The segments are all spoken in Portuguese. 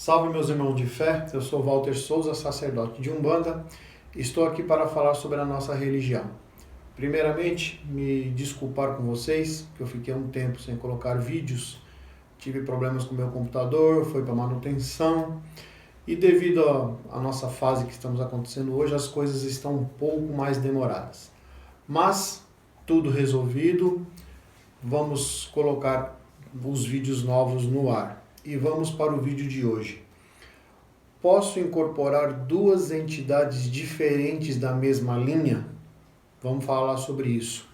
Salve meus irmãos de fé, eu sou Walter Souza, sacerdote de Umbanda. Estou aqui para falar sobre a nossa religião. Primeiramente, me desculpar com vocês, que eu fiquei um tempo sem colocar vídeos. Tive problemas com o meu computador, foi para manutenção. E devido à nossa fase que estamos acontecendo hoje, as coisas estão um pouco mais demoradas. Mas, tudo resolvido, vamos colocar os vídeos novos no ar. E vamos para o vídeo de hoje. Posso incorporar duas entidades diferentes da mesma linha? Vamos falar sobre isso.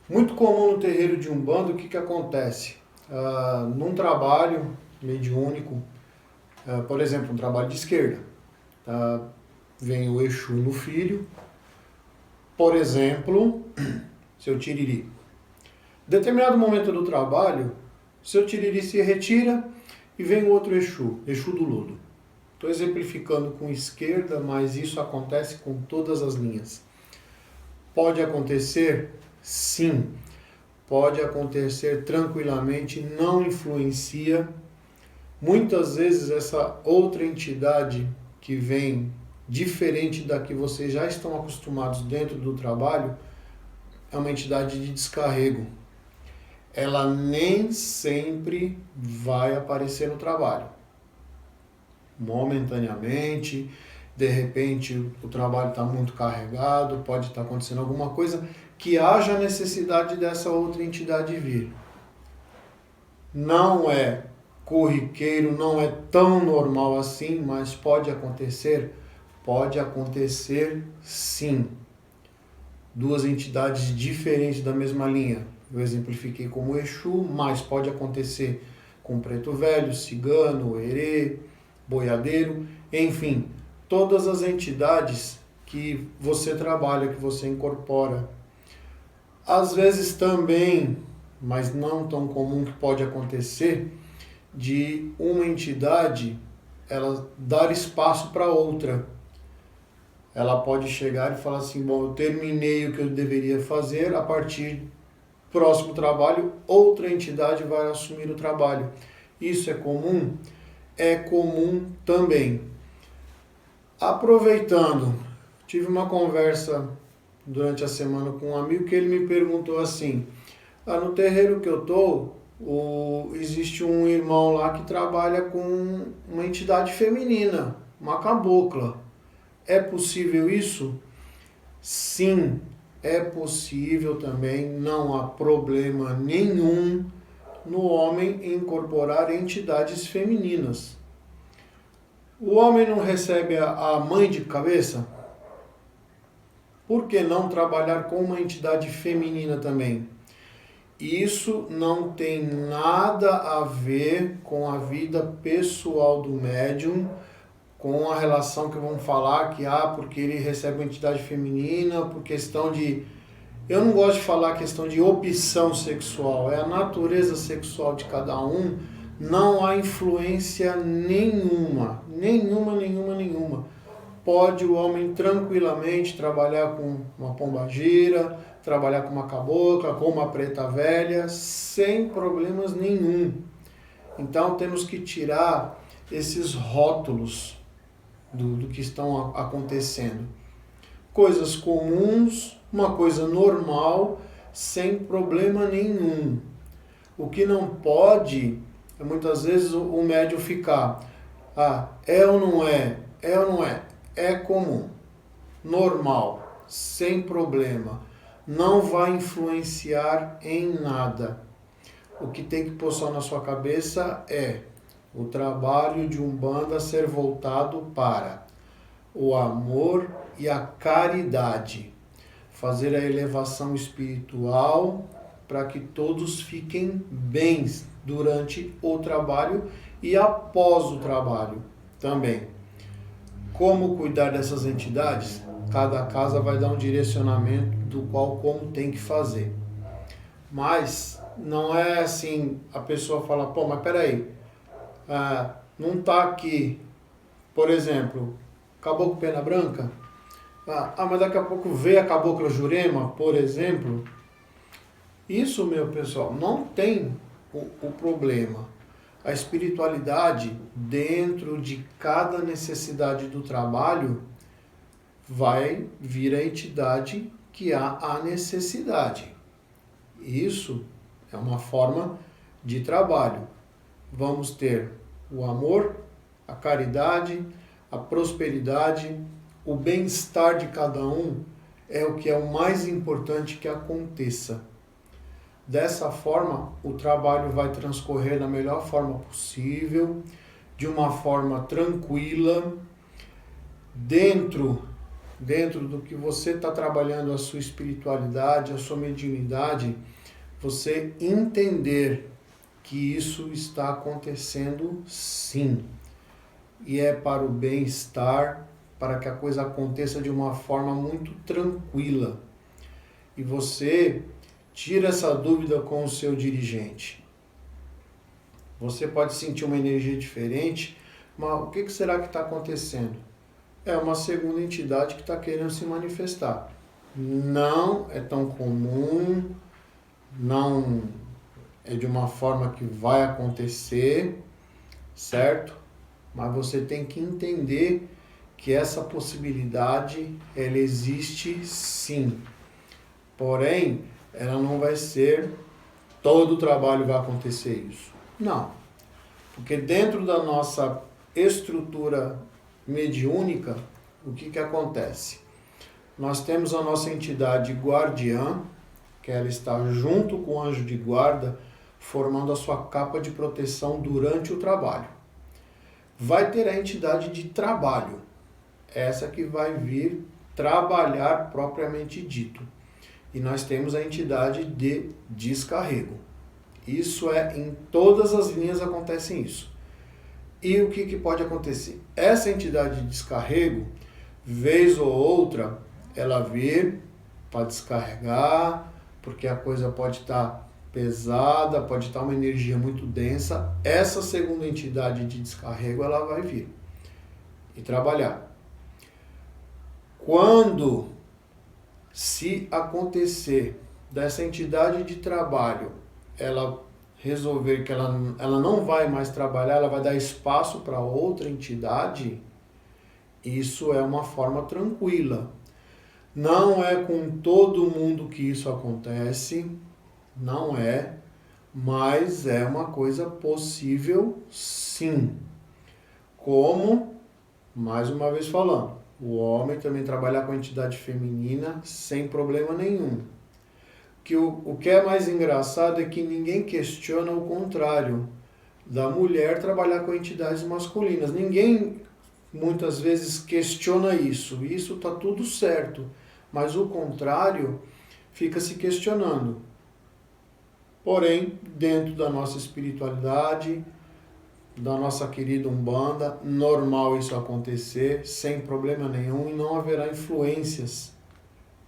Muito comum no terreiro de Umbanda, o que acontece? Num trabalho mediúnico, por exemplo, um trabalho de esquerda, vem o Exu no filho, por exemplo, seu Tiriri. Determinado momento do trabalho, seu Tiriri se retira e vem outro Exu, Exu do Lodo. Estou exemplificando com esquerda, mas isso acontece com todas as linhas. Pode acontecer? Sim. Pode acontecer tranquilamente, não influencia. Muitas vezes essa outra entidade que vem diferente da que vocês já estão acostumados dentro do trabalho é uma entidade de descarrego. Ela nem sempre vai aparecer no trabalho. Momentaneamente, de repente o trabalho está muito carregado, pode estar acontecendo alguma coisa que haja necessidade dessa outra entidade vir. Não é corriqueiro, não é tão normal assim, mas pode acontecer? Pode acontecer sim. Duas entidades diferentes da mesma linha. Eu exemplifiquei como Exu, mas pode acontecer com Preto Velho, Cigano, Herê, Boiadeiro, enfim, todas as entidades que você trabalha, que você incorpora. Às vezes também, mas não tão comum que pode acontecer, de uma entidade ela dar espaço para outra. Ela pode chegar e falar assim, bom, eu terminei o que eu deveria fazer, a partir do próximo trabalho, outra entidade vai assumir o trabalho. Isso é comum? É comum também. Aproveitando, tive uma conversa durante a semana com um amigo que ele me perguntou assim, no terreiro que eu estou, existe um irmão lá que trabalha com uma entidade feminina, uma cabocla. É possível isso? Sim, é possível também, não há problema nenhum no homem incorporar entidades femininas. O homem não recebe a mãe de cabeça? Por que não trabalhar com uma entidade feminina também? Isso não tem nada a ver com a vida pessoal do médium, com a relação que vamos falar que porque ele recebe uma entidade feminina, por questão de... Eu não gosto de falar questão de opção sexual, é a natureza sexual de cada um, não há influência nenhuma. Pode o homem tranquilamente trabalhar com uma pombagira, trabalhar com uma cabocla, com uma preta velha, sem problemas nenhum. Então temos que tirar esses rótulos do que estão acontecendo. Coisas comuns, uma coisa normal, sem problema nenhum. O que não pode é muitas vezes o médium ficar, é ou não é? É ou não é? É comum, normal, sem problema. Não vai influenciar em nada. O que tem que pôr só na sua cabeça é o trabalho de Umbanda ser voltado para o amor e a caridade. Fazer a elevação espiritual para que todos fiquem bem durante o trabalho e após o trabalho também. Como cuidar dessas entidades? Cada casa vai dar um direcionamento do qual como tem que fazer. Mas não é assim, a pessoa fala, mas peraí, não está aqui, por exemplo, Caboclo Pena Branca, mas daqui a pouco vê a Cabocla Jurema, por exemplo. Isso, meu pessoal, não tem o problema. A espiritualidade, dentro de cada necessidade do trabalho, vai vir a entidade que há a necessidade. Isso é uma forma de trabalho. Vamos ter o amor, a caridade, a prosperidade, o bem-estar de cada um é o que é o mais importante que aconteça. Dessa forma, o trabalho vai transcorrer da melhor forma possível, de uma forma tranquila, dentro do que você está trabalhando, a sua espiritualidade, a sua mediunidade, você entender que isso está acontecendo sim. E é para o bem-estar, para que a coisa aconteça de uma forma muito tranquila. E você tira essa dúvida com o seu dirigente. Você pode sentir uma energia diferente, mas o que será que está acontecendo? É uma segunda entidade que está querendo se manifestar. Não é tão comum, não é de uma forma que vai acontecer, certo? Mas você tem que entender que essa possibilidade, ela existe sim. Porém, ela não vai ser, todo o trabalho vai acontecer isso. Não. Porque dentro da nossa estrutura mediúnica, o que acontece? Nós temos a nossa entidade guardiã, que ela está junto com o anjo de guarda, formando a sua capa de proteção durante o trabalho. Vai ter a entidade de trabalho, essa que vai vir trabalhar propriamente dito. E nós temos a entidade de descarrego. Isso em todas as linhas acontece isso. E o que pode acontecer? Essa entidade de descarrego, vez ou outra, ela vir para descarregar, porque a coisa pode estar pesada, pode estar uma energia muito densa. Essa segunda entidade de descarrego, ela vai vir e trabalhar. Quando se acontecer dessa entidade de trabalho, ela resolver que ela não vai mais trabalhar, ela vai dar espaço para outra entidade, isso é uma forma tranquila. Não é com todo mundo que isso acontece, não é, mas é uma coisa possível sim. Como, mais uma vez falando, o homem também trabalhar com a entidade feminina sem problema nenhum. O que é mais engraçado é que ninguém questiona o contrário da mulher trabalhar com entidades masculinas. Ninguém muitas vezes questiona isso. Isso está tudo certo, mas o contrário fica se questionando. Porém, dentro da nossa espiritualidade, da nossa querida Umbanda, normal isso acontecer, sem problema nenhum, e não haverá influências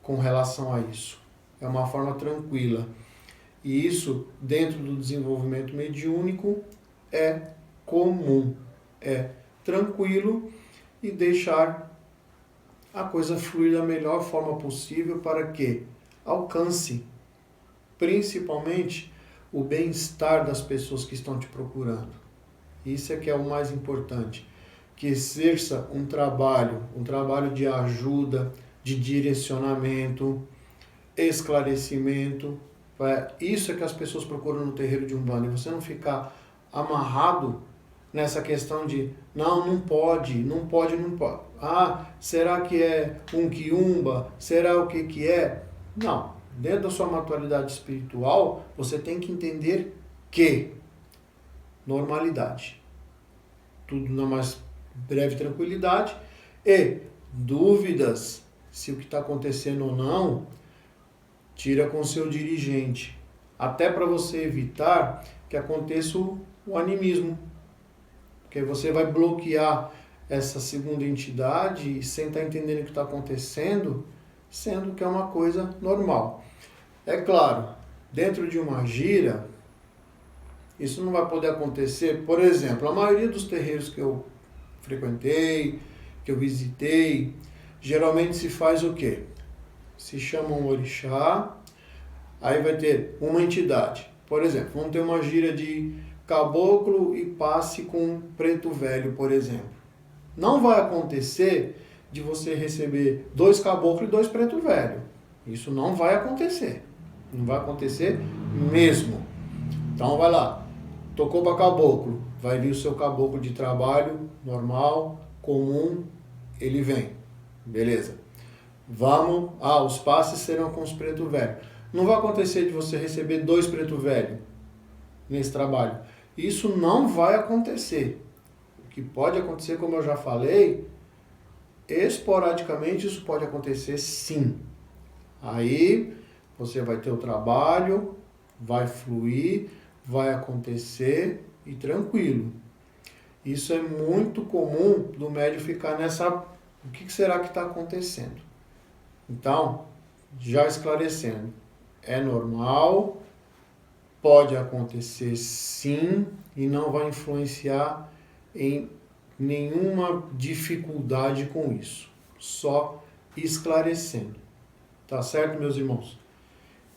com relação a isso. É uma forma tranquila. E isso, dentro do desenvolvimento mediúnico, é comum, é tranquilo e deixar a coisa fluir da melhor forma possível para que alcance, principalmente, o bem-estar das pessoas que estão te procurando. Isso é que é o mais importante, que exerça um trabalho de ajuda, de direcionamento, esclarecimento. Isso é que as pessoas procuram no terreiro de Umbanda, e você não ficar amarrado nessa questão de não pode. Ah, será que é um quiumba? Será o que é? Não. Dentro da sua maturidade espiritual, você tem que entender que normalidade, tudo na mais breve tranquilidade, e dúvidas se o que está acontecendo ou não, tira com o seu dirigente, até para você evitar que aconteça o animismo, porque você vai bloquear essa segunda entidade sem estar entendendo o que está acontecendo, sendo que é uma coisa normal. É claro, dentro de uma gira, isso não vai poder acontecer. Por exemplo, a maioria dos terreiros que eu frequentei, que eu visitei, geralmente se faz o quê? Se chama um orixá, aí vai ter uma entidade. Por exemplo, vamos ter uma gira de caboclo e passe com preto velho, por exemplo. Não vai acontecer de você receber 2 caboclos e 2 preto velho. Isso não vai acontecer. Não vai acontecer mesmo. Então vai lá. Tocou para caboclo. Vai vir o seu caboclo de trabalho normal, comum, ele vem. Beleza. Vamos. Os passes serão com os preto velho. Não vai acontecer de você receber 2 preto velho nesse trabalho. Isso não vai acontecer. O que pode acontecer, como eu já falei, esporadicamente isso pode acontecer sim. Aí você vai ter o trabalho, vai fluir, vai acontecer e tranquilo. Isso é muito comum do médium ficar nessa... O que será que está acontecendo? Então, já esclarecendo, é normal, pode acontecer sim e não vai influenciar em nenhuma dificuldade com isso. Só esclarecendo. Tá certo, meus irmãos?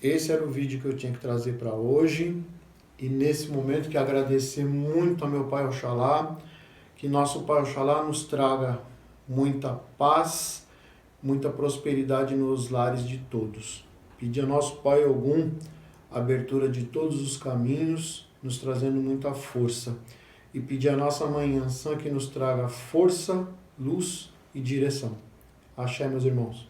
Esse era o vídeo que eu tinha que trazer para hoje. E nesse momento que agradecer muito ao meu Pai Oxalá, que nosso Pai Oxalá nos traga muita paz, muita prosperidade nos lares de todos. Pedir a nosso Pai Ogum a abertura de todos os caminhos, nos trazendo muita força. E pedir a nossa Mãe Ansã que nos traga força, luz e direção. Axé, meus irmãos.